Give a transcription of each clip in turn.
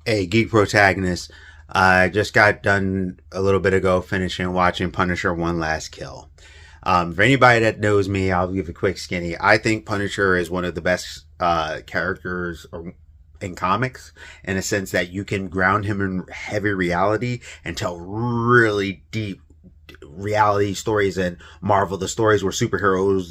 a geek protagonist. I just got done a little bit ago finishing watching Punisher One Last Kill. For anybody that knows me, I'll give a quick skinny. I think Punisher is one of the best characters in comics, in a sense that you can ground him in heavy reality and tell really deep reality stories. In Marvel, the stories where superheroes,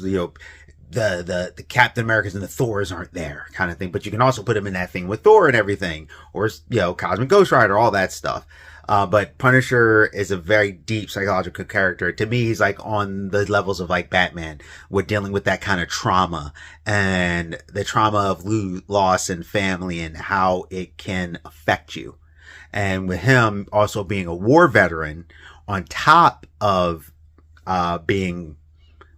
the Captain Americas and the Thors aren't there kind of thing, but you can also put him in that thing with Thor and everything, or Cosmic Ghost Rider, all that stuff. But Punisher is a very deep psychological character. To me, he's like on the levels of like Batman. We're dealing with that kind of trauma and the trauma of loss and family and how it can affect you. And with him also being a war veteran on top of being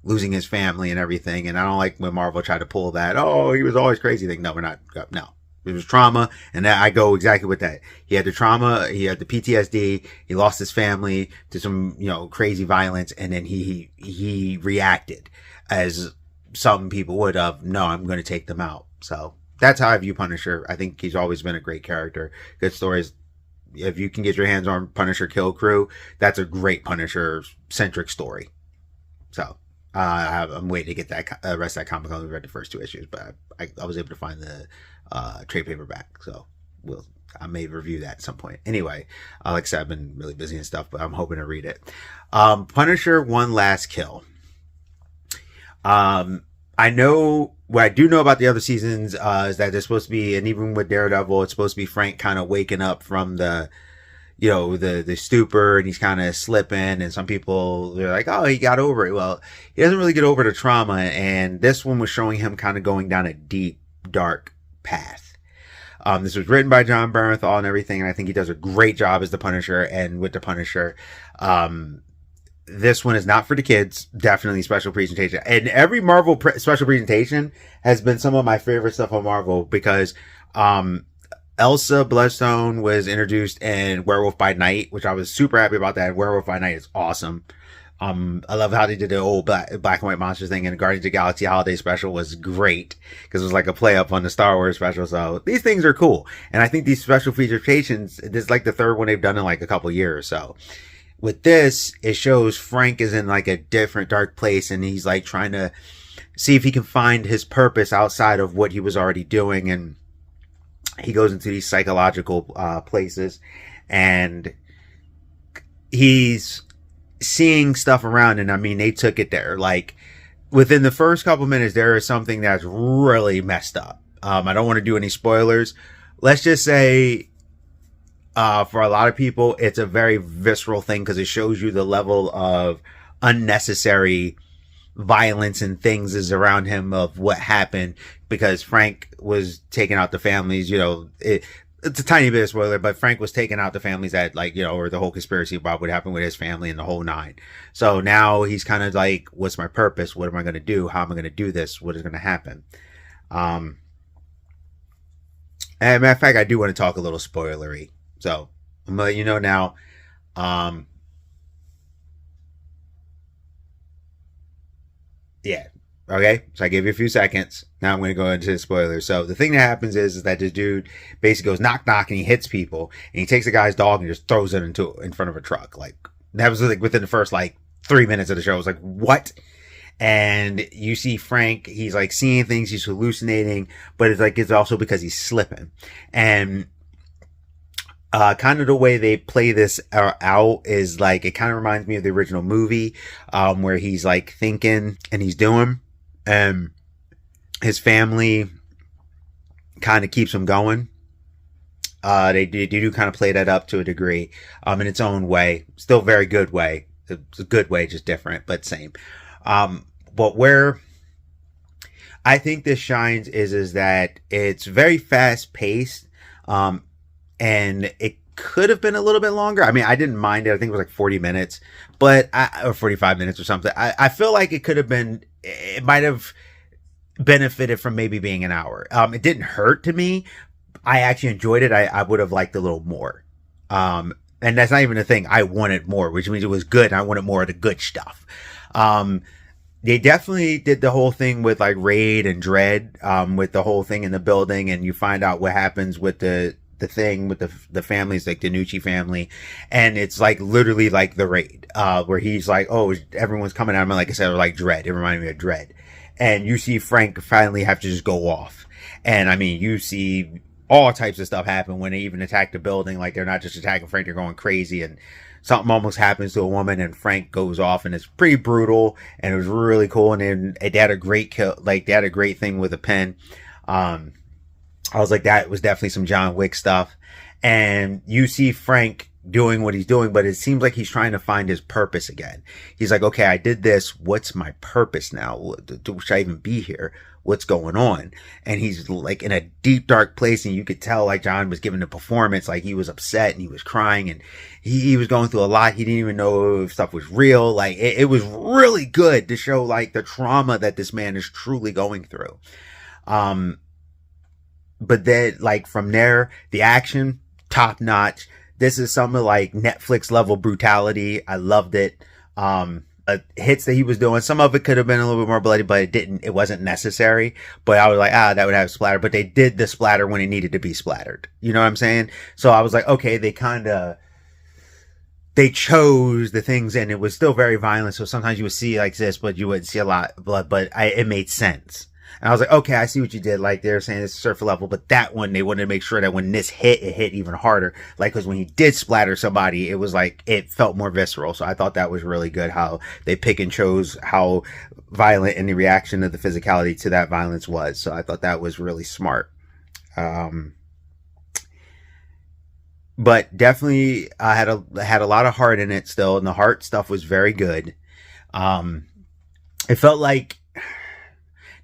losing his family and everything. And I don't like when Marvel tried to pull that, oh, he was always crazy thing. No, we're not. No. It was trauma. And that, I go exactly with that. He had the trauma. He had the PTSD. He lost his family to some, crazy violence. And then he reacted as some people would have. No, I'm going to take them out. So that's how I view Punisher. I think he's always been a great character. Good stories. If you can get your hands on Punisher Kill Crew, that's a great Punisher centric story. So, I'm waiting to get that rest of that comic. I only read the first 2 issues, but I was able to find the trade paperback, so I may review that at some point. Anyway, like I said, I've been really busy and stuff, but I'm hoping to read it. Punisher One Last Kill. I know what I do know about the other seasons is that they're supposed to be, and even with Daredevil, it's supposed to be Frank kind of waking up from the stupor, and he's kind of slipping, and some people, they're like, oh, he got over it. Well, he doesn't really get over the trauma, and this one was showing him kind of going down a deep, dark path. This was written by Jon Bernthal and everything, and I think he does a great job as the Punisher and with the Punisher. This one is not for the kids, definitely special presentation. And every Marvel special presentation has been some of my favorite stuff on Marvel, because Elsa Bloodstone was introduced in Werewolf by Night, which I was super happy about that. Werewolf by Night is awesome. I love how they did the old black and white monsters thing, and Guardians of the Galaxy Holiday Special was great because it was like a play up on the Star Wars special. So these things are cool. And I think these special presentations, this is like the third one they've done in like a couple years. So with this, it shows Frank is in like a different dark place, and he's like trying to see if he can find his purpose outside of what he was already doing. And he goes into these psychological places, and he's seeing stuff around. And I mean, they took it there. Like within the first couple minutes, there is something that's really messed up. I don't want to do any spoilers. Let's just say, for a lot of people, it's a very visceral thing because it shows you the level of unnecessary violence and things is around him of what happened, because Frank was taking out the families. It's a tiny bit of spoiler, but Frank was taking out the families that, or the whole conspiracy about what happened with his family and the whole nine. So now he's kind of like, what's my purpose? What am I going to do? How am I going to do this? What is going to happen? And matter of fact, I do want to talk a little spoilery. So I'm going to let you know now. Yeah. Okay. So I gave you a few seconds. Now I'm going to go into the spoilers. So the thing that happens is that this dude basically goes knock knock, and he hits people, and he takes a guy's dog and just throws it in front of a truck. Like that was like within the first 3 minutes of the show. I was like, what? And you see Frank, he's like seeing things, he's hallucinating, but it's also because he's slipping. And kind of the way they play this out is like, it kind of reminds me of the original movie, where he's like thinking and he's doing, and his family kind of keeps him going. They do kind of play that up to a degree, in its own way. Still very good way. It's a good way, just different, but same. But where I think this shines is that it's very fast paced. And it could have been a little bit longer. I mean, I didn't mind it. I think it was like 40 minutes, or 45 minutes or something. I feel like it might have benefited from maybe being an hour. It didn't hurt to me. I actually enjoyed it. I would have liked a little more. And that's not even a thing. I wanted more, which means it was good. And I wanted more of the good stuff. They definitely did the whole thing with like Raid and Dread, with the whole thing in the building, and you find out what happens with the the thing with the families, like the Nucci family, and it's like literally like The Raid, where he's like, oh, everyone's coming at him, and like I said, like Dredd. It reminded me of Dredd, and you see Frank finally have to just go off, and I mean, you see all types of stuff happen when they even attack the building. Like, they're not just attacking Frank, they're going crazy, and something almost happens to a woman, and Frank goes off, and it's pretty brutal, and it was really cool. And then they had a great kill, like they had a great thing with a pen. I was like, that was definitely some John Wick stuff. And you see Frank doing what he's doing, but it seems like he's trying to find his purpose again. He's like, okay, I did this. What's my purpose now? Should I even be here? What's going on? And he's like in a deep, dark place. And you could tell like John was giving a performance, like he was upset and he was crying, and he was going through a lot. He didn't even know if stuff was real. Like it was really good to show like the trauma that this man is truly going through. But then, like, from there, the action, top notch. This is some of like Netflix level brutality. I loved it. Hits that he was doing, some of it could have been a little bit more bloody, but it wasn't necessary. But I was like, that would have splatter. But they did the splatter when it needed to be splattered. You know what I'm saying? So I was like, okay, they chose the things, and it was still very violent. So sometimes you would see like this, but you wouldn't see a lot of blood, but it made sense. And I was like, okay, I see what you did. Like, they're saying it's surfer level, but that one, they wanted to make sure that when this hit, it hit even harder. Like, cause when he did splatter somebody, it was like, it felt more visceral. So I thought that was really good how they pick and chose how violent and the reaction of the physicality to that violence was. So I thought that was really smart. But definitely I had a lot of heart in it still, and the heart stuff was very good. It felt like,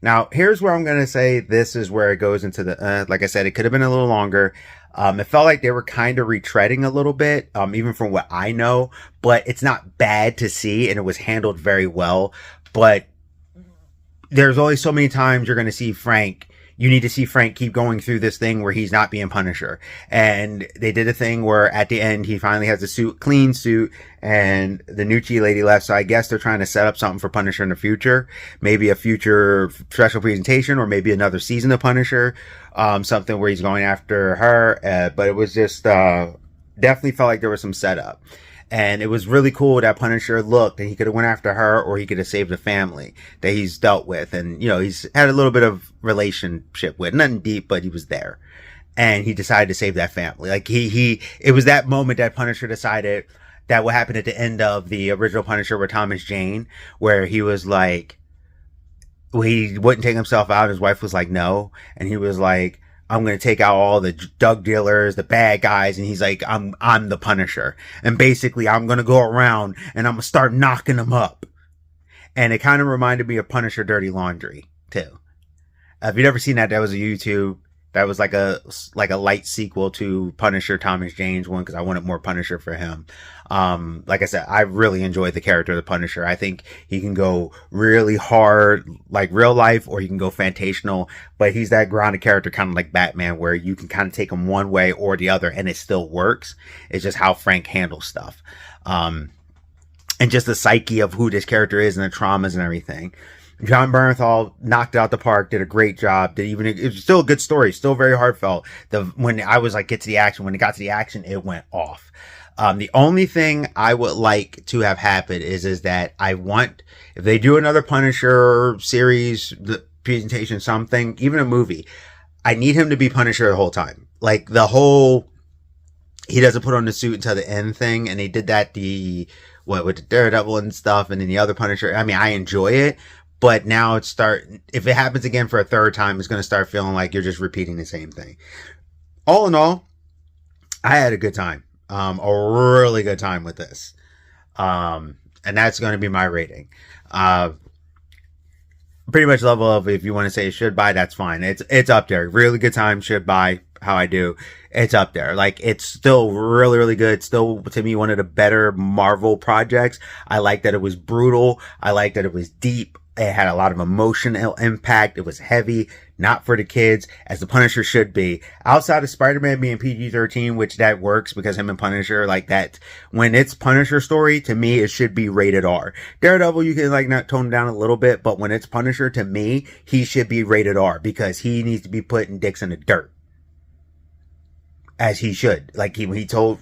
now, here's where I'm going to say this is where it goes into the, like I said, it could have been a little longer. It felt like they were kind of retreading a little bit, even from what I know, but it's not bad to see, and it was handled very well. But there's only so many times you're going to see Frank. You need to see Frank keep going through this thing where he's not being Punisher. And they did a thing where at the end, he finally has a clean suit, and the Nucci lady left. So I guess they're trying to set up something for Punisher in the future. Maybe a future special presentation, or maybe another season of Punisher. Something where he's going after her. But it was just, definitely felt like there was some setup. And it was really cool that Punisher looked, and he could have went after her, or he could have saved the family that he's dealt with. And, you know, he's had a little bit of relationship with, nothing deep, but he was there, and he decided to save that family. Like it was that moment that Punisher decided that what happened at the end of the original Punisher with Thomas Jane, where he was like, he wouldn't take himself out. His wife was like, no. And he was like, I'm going to take out all the drug dealers, the bad guys. And he's like, I'm the Punisher. And basically, I'm going to go around and I'm going to start knocking them up. And it kind of reminded me of Punisher Dirty Laundry, too. If you've never seen that, that was a YouTube. That was like a light sequel to Punisher Thomas Jane's one, because I wanted more Punisher for him. Like I said, I really enjoyed the character of the Punisher. I think he can go really hard, like real life, or he can go fantational, but he's that grounded character, kind of like Batman, where you can kind of take him one way or the other and it still works. It's just how Frank handles stuff. And just the psyche of who this character is and the traumas and everything. Jon Bernthal knocked it out the park, did a great job. It was still a good story, still very heartfelt. When I was like, get to the action, when it got to the action, it went off. The only thing I would like to have happen is that I want, if they do another Punisher series, the presentation, something, even a movie, I need him to be Punisher the whole time. Like the whole, he doesn't put on the suit until the end thing, and they did that with the Daredevil and stuff, and then the other Punisher. I mean, I enjoy it. But now if it happens again for a third time, it's going to start feeling like you're just repeating the same thing. All in all, I had a good time. A really good time with this. And that's going to be my rating. Pretty much level of, if you want to say should buy, that's fine. It's up there. Really good time, should buy, how I do. It's up there. Like, it's still really, really good. Still, to me, one of the better Marvel projects. I like that it was brutal. I like that it was deep. It had a lot of emotional impact. It was heavy, not for the kids, as the Punisher should be. Outside of Spider-Man being PG-13, which that works because him and Punisher, like that, when it's Punisher story, to me, it should be rated R. Daredevil, you can like not tone down a little bit, but when it's Punisher, to me, he should be rated R because he needs to be putting dicks in the dirt. as he should. Like when he told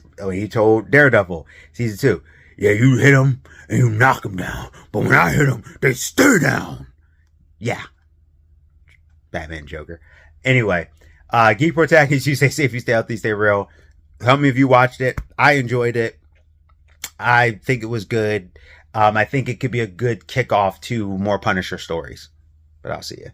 Daredevil season 2, yeah, you hit him and you knock him down, but when I hit him, they stay down. Yeah, Batman Joker. Anyway, Geek Protagonist, you stay safe, you stay healthy, stay real. Tell me if you watched it. I enjoyed it. I think it was good. I think it could be a good kickoff to more Punisher stories. But I'll see you.